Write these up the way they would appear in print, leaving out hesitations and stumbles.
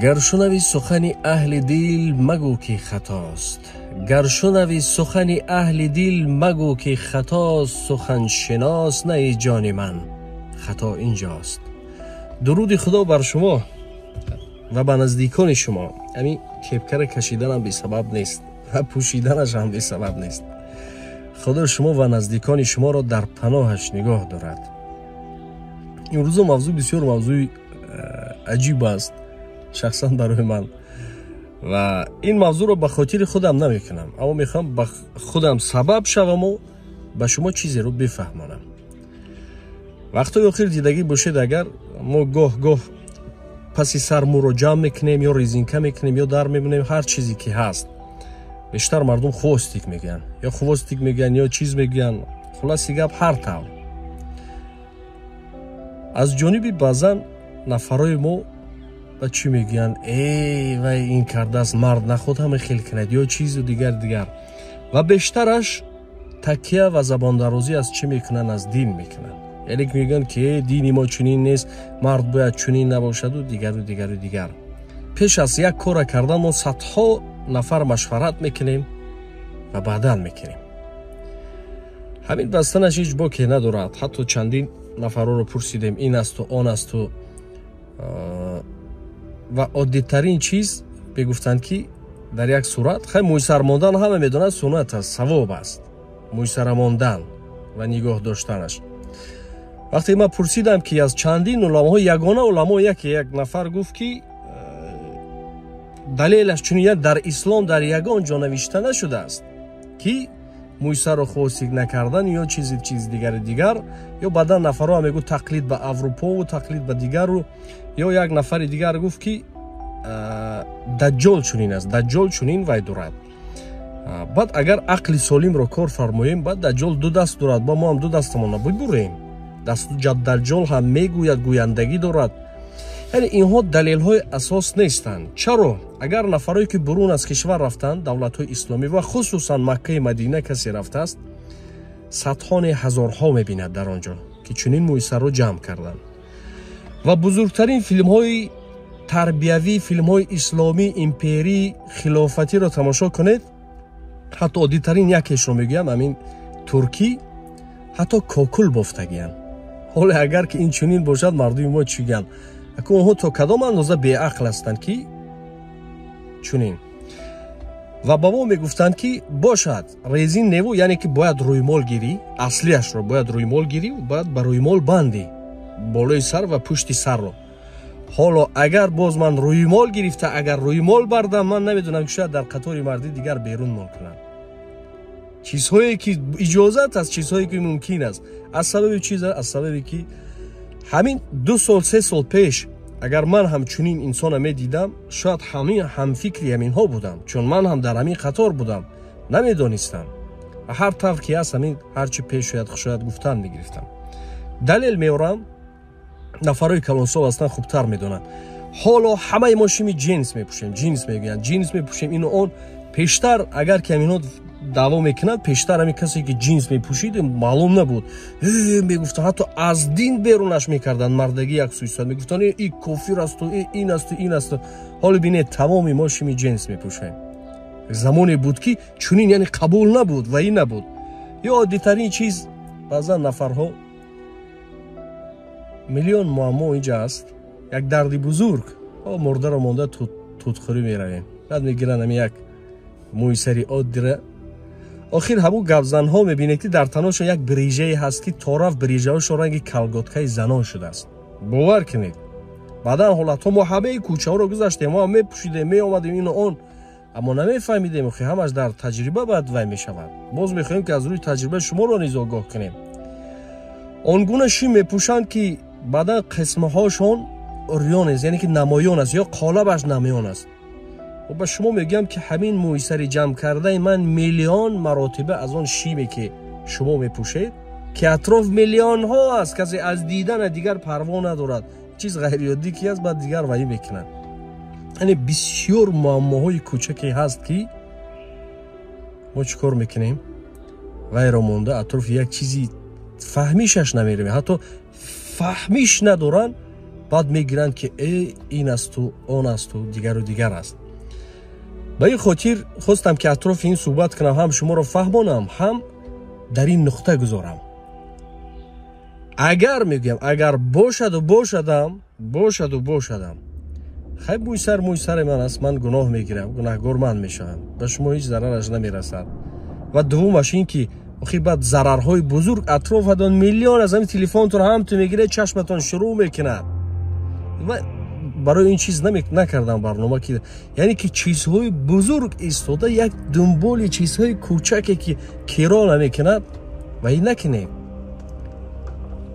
گر شنوی سخن اهل دل مگو که خطاست، گر شنوی سخن اهل دل مگو که خطاست. سخن شناس نه جان من، خطا اینجاست. درود خدا بر شما و به نزدیکان شما. همین کپکر کشیدن هم بی سبب نیست، پوشیدنش هم بی سبب نیست. خدا شما و نزدیکان شما را در پناهش نگاه دارد. این روز موضوع بسیار موضوع عجیب است شخصا برای من و این موضوع رو به خاطر خودم نمیکنم، اما میخوام به خودم سبب شوم و به شما چیزی رو بفهمانم. وقتی آخر دیدگی باشید، اگر ما گاه پسی سر مو رو جمع میکنیم یا ریزینکه میکنیم یا در میبینیم، هر چیزی که هست بیشتر مردم خواستیک میگن یا خواستیک میگن یا چیز میگن، خلاصی گپ هر طور. از جانبی بعضن نفرای ما و چی میگن؟ ای وای این کرده است، مرد نخود همه خیل کند یا چیز و دیگر و بیشترش تکیه و زبان درازی از چی میکنن؟ از دین میکنن. یعنی میگن که دینی ما چنین نیست، مرد باید چنین نباشد و دیگر. پیش از یک کار کردن ما صدها نفر مشورت میکنیم و بعداً میکنیم. همین بستنش هیچ باکی ندارد. حتی چندین نفر رو پرسیدیم این است و آن است و عادی‌ترین چیز بگفتند که در یک صورت خیلی موی سر ماندن همه میدونن سنت است، ثواب است، موی سر ماندن و نگاه داشتنش. وقتی من پرسیدم که از چندین علما، یگانه علما یک نفر گفت که دلیلش چون در اسلام در یگان جا نوشته نشده است که موی سر رو خواستیک نکردن یا چیز دیگر یا بعدا نفرها میگو تقلید به اروپا و تقلید به دیگر رو، یا یک نفر دیگر گفت که دجال چنین است، دجال چنین وای دارد. بعد اگر عقل سالم رو کار فرماییم، بعد دجال دو دست دارد، با ما هم دو دستمون رو ببریم. دست دجال هم میگوید، گویندگی دارد. یعنی اینها دلیل های اساس نیستند. چرا؟ اگر نفرایی که برون از کشور رفتند، دولت های اسلامی و خصوصا مکه مدینه کسی رفته است، صدها هزارها میبیند در آنجا که چنین مویسر رو جمع کردن. و بزرگترین فیلم های تربیوی، فیلم های اسلامی، امپری، خلافتی را تماشا کنید. حتی عادی‌ترین یکیش رو میگم، همین ترکی، حتی کاکل بافتگیان. حالا اگر که این چنین باشد، مردم ما چی گن؟ اکنون اونها تا کدام اندازه بی‌عقل هستند که چنین. و با ما میگفتند که باشد ریزین نیو، یعنی که باید روی مال گیری، اصلیش رو باید روی مال گیری و باید بر روی مال بندی بالای سر و پشت سر رو. حالا اگر باز من روی مال گرفته، اگر روی مال بردم، من نمیدونم که شاید در قطار مردی دیگر بیرون مال کنم. چیزهایی که اجازت است، چیزهایی که ممکن است. از سبب چیز، از سببی که همین 2 سال 3 سال پیش اگر من همچنین انسان می دیدم، شاید هم فکری همین ها بودم، چون من هم در همین قطار بودم، نمیدانستم. هر طرف که هست همین هرچی پیش شاید گفتن میگرفتم. دلیل میارم، نفرای کلانسال هستن خوبتر میدونن. حالا همه ما شیمی جنس میپوشیم، جنس میگن، جنس میپوشیم اینو اون. پیشتر اگر که همین ها دعوا میکنند، پیشتر همین کسی که جنس میپوشید معلوم نبود، میگفتن حتی از دین بیرونش میکردن. مردگی یک سویستان میگفتن این کافر است و این است و این است. حالا بینید تمامی ما شیمی جنس میپوشیم. زمانی بود که چنین یعنی قبول نبود و این نبود. یا عادی‌ترین چیز، بعضا نفرها میلیون معما اینجا است، یک دردی بزرگ، مرده رو مونده توتخوری میرویم، بعد میگیرن همین یک موی سری عادی را. آخر همون گبزن ها میبینید که در تناشون یک بریژه هست که طرف بریژه هاش رنگ کلگاتکای زنان شده است. باور کنید. بعدا حالت ها ما همه کوچه ها رو گذاشتیم، ما هم میپوشیدیم، میآمدیم این و اون، اما نمیفهمیدیم که همش در تجربه بعد وای میشود. باز میخوایم که از روی تجربه شما رو نیز آگاه کنیم. آنگونه شی میپوشند که بعدا قسمه هاشون ریان است، یعنی که نمایان است یا قالبش نمایان است. و به شما میگم که همین موی سری جمع کرده من میلیون مراتبه از آن شیمی که شما میپوشید که اطراف میلیون ها است، کسی از دیدن دیگر پروا ندارد، چیز غیر عادی کی است بعد دیگر وای میکنن. یعنی بسیار معماهای کوچکی هست که ما چیکار میکنیم؟ وای را مونده اطراف یک چیزی فهمیشش نمیریم، حتی فهمیش ندارن баъд мегиранд ки ин асту он асту дигару дигар аст. ба ин хотир хостам ки атрофи ин суҳбат кунам, ҳам шуморо фаҳмонам, ҳам дар ин нуқта гузорам. агар мегӯям агар бошаду бошадам хай мӯйсари ман аст, ман гуноҳ мегирам, гунаҳгор ман мешавам, ба шумо ҳеҷ зарараш намерасад. ва дуввумаш ин ки охир баъд зарарҳои бузург атрофатон миллион аз ҳамин телефонтон ҳамту мегирад, чашматон шурӯъ мекунад. ва барои ин чиз накардам барнома ки яъне ки чизҳои бузург истода як дунболи чизҳои кӯчаке ки киро намекунад ва ин накунем.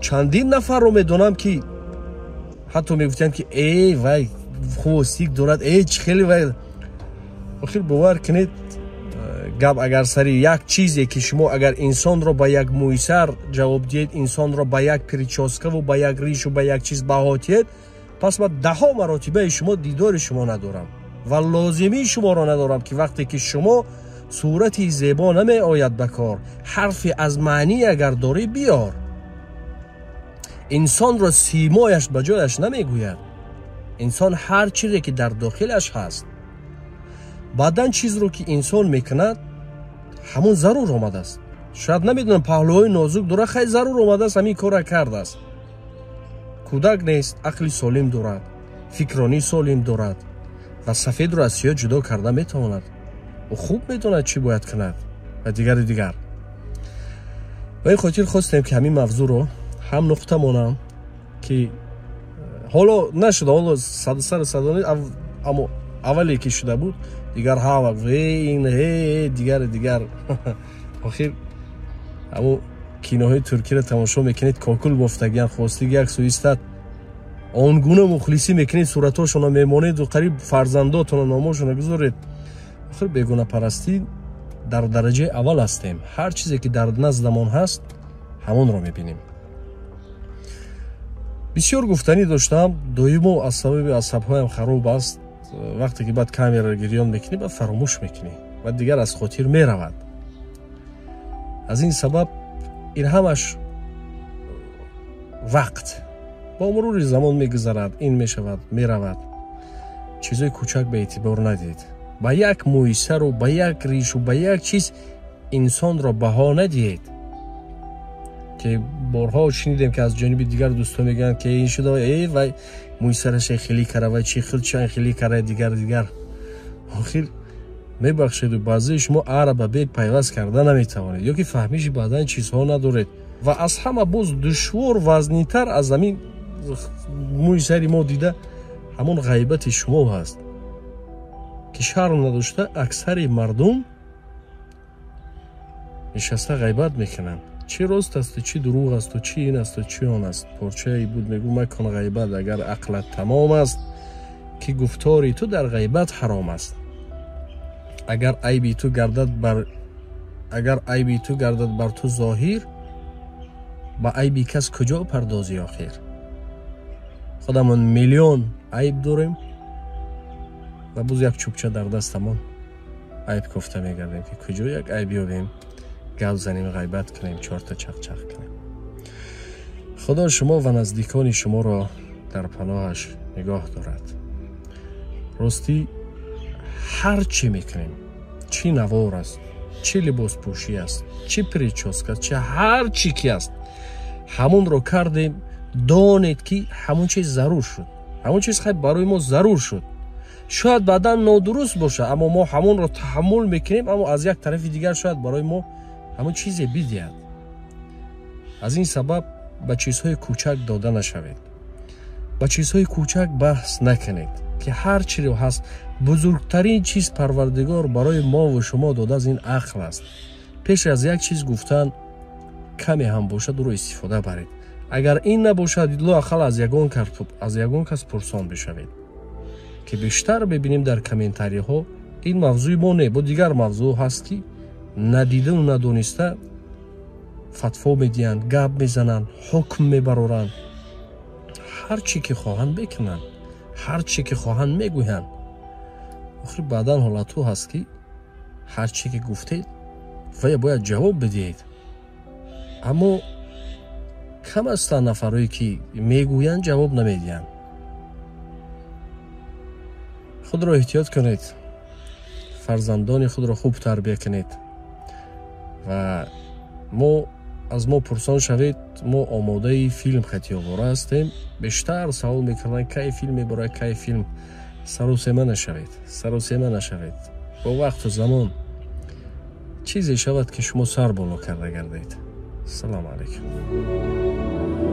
чандин нафарро медонам ки ҳатто мегуфтанд ки вай хостик дорад, чӣ хеле вай. охир бовар кунед, гап агар сари як чизе ки шумо агар инсонро ба як мӯйсар ҷавоб диҳед, инсонро ба як прическаву ба як ришу ба як чиз баҳо диҳед, пас ман даҳо маротибаи шумо дидори шумо надорам ва лозимии шуморо надорам ки вақте ки шумо сурати зебо намеояд ба кор, ҳарфе аз маънӣ агар дорӣ биёр. инсонро симояш ба ҷояш намегӯяд. инсон ҳар чизе ки дар дохилаш ҳаст. баъдан чизро ки инсон мекунад ҳамон зарур омадааст. шояд намедонам, паҳлӯҳои нозук дорад, хай зарур омадааст, ҳамин кора кардааст. кӯдак нест, ақли солим дорад, фикронӣ солим дорад ва сафедро аз сиёҳ ҷудо карда метавонад. ӯ хуб медонад чӣ бояд кунад ва дигари дигар. ба ин хотир хостем ки ҳамин мавзӯъро ҳам нуқта монам ки ҳоло нашуда, ҳоло садони аммо аввале ки шуда буд, дигар ҳама ин дигар охир ҳамо киноҳои туркиро тамошо мекунед, kokul бофтагиан хостиги як суистат он гуна мухлисӣ мекунед, суратҳошонро мемонеду қариб фарзандотонро номошонро гузоред. охир бегунапарастӣ дар дараҷаи аввал ҳастем. ҳар чизе ки дар наздамон ҳаст ҳамонро мебинем. бисёр гуфтанӣ доштам, доимо аз сабаби асабҳоям хароб аст. вақте ки баъд камераро гирён мекунӣ, баъд фаромӯш мекунӣ ва дигар аз хотир меравад. аз ин сабаб ин ҳамаш вақт бо мурури замон мегузарад, ин мешавад, меравад. чизҳои кӯчак ба эътибор надиҳед. ба як мӯйсару ба як ришу ба як чиз инсонро баҳо надиҳед. ки борҳо шунидем ки аз ҷониби дигар дӯстон мегӯянд ки ин шуда вай мӯйсараш хелӣ кара, вай чӣ хилчан хелӣ кара, дигар. охир мебахшеду баъзеи шумо ара ба бег пайваст карда наметавонед, ё ки фаҳмиши баъдан чизҳо надоред. ва аз ҳама боз душвор вазнитар аз ҳамин мӯйсари мо дида ҳамон ғайбати шумо ҳаст ки шарм надошта аксари мардум нишаста ғайбат мекунанд. чӣ рост асту, чӣ дурӯғ асту, чӣ ин асту, чӣ он аст. порчаи буд мегӯ макон ғайбат, агар ақлат тамом аст ки гуфтори ту дар ғайбат ҳаром аст. агар айби ту гардад бар ту зоҳир, ба айби кас куҷо пардозӣ охир. худамон миллион айб дорем ва буз як чӯбча дар дастамон айб кофта мегардем ки куҷо як айб ёбем, гап занем, ғайбат кунем, чорта чақчақ кунем. худо шумо ва наздикони шуморо дар паноҳаш нигоҳ дорад. ростӣ ҳар чӣ мекунем, чӣ навор аст, чӣ либоспӯшӣ аст, чӣ прическа аст, чӣ ҳар чӣ ки аст, ҳамонро кардем. донед ки ҳамон чиз зарур шуд, ҳамон чиз хай барои мо зарур шуд. шояд баъдан нодуруст боша, аммо мо ҳамонро таҳаммул мекунем, аммо аз як тарафи дигар шояд барои мо ҳамон чизе бидиҳад. аз ин сабаб ба чизҳои кӯчак дода нашавед, ба чизҳои кӯчак баҳс накунед ки ҳар чиро ҳаст. бузургтарин чиз парвардигор барои мову шумо дода аз ин ақл аст. пеш аз як чиз гуфтан каме ҳам бошад ӯро истифода баред. агар ин набошад, лоақал аз ягон кас пурсон бишавед. ки бештар бибинем дар комментариҳо ин мавзӯи мо не, бо дигар мавзӯъ ҳаст ки надидану надониста фатво медиҳанд, гап мезананд, ҳукм мебароранд. ҳар чӣ ки хоҳанд бекунанд, ҳар чӣ ки хоҳанд мегӯянд. охир баъдан ҳолатҳо ҳаст ки ҳар чӣ ки гуфтед вая бояд ҷавоб бидиҳед. аммо кам астанд нафарое ки мегӯянд ҷавоб намедиҳанд. худ ро эҳтиёт кунед, фарзандони худро хуб тарбия кунед ва аз мо пурсон шавед. мо омодаи филм хатиёвора ҳастем. бештар савол мекарданд кай филм меборад, кай филм. сарусема нашавед. бо вақту замон чизе шавад ки шумо сар боло карда гардед. салому алайкум.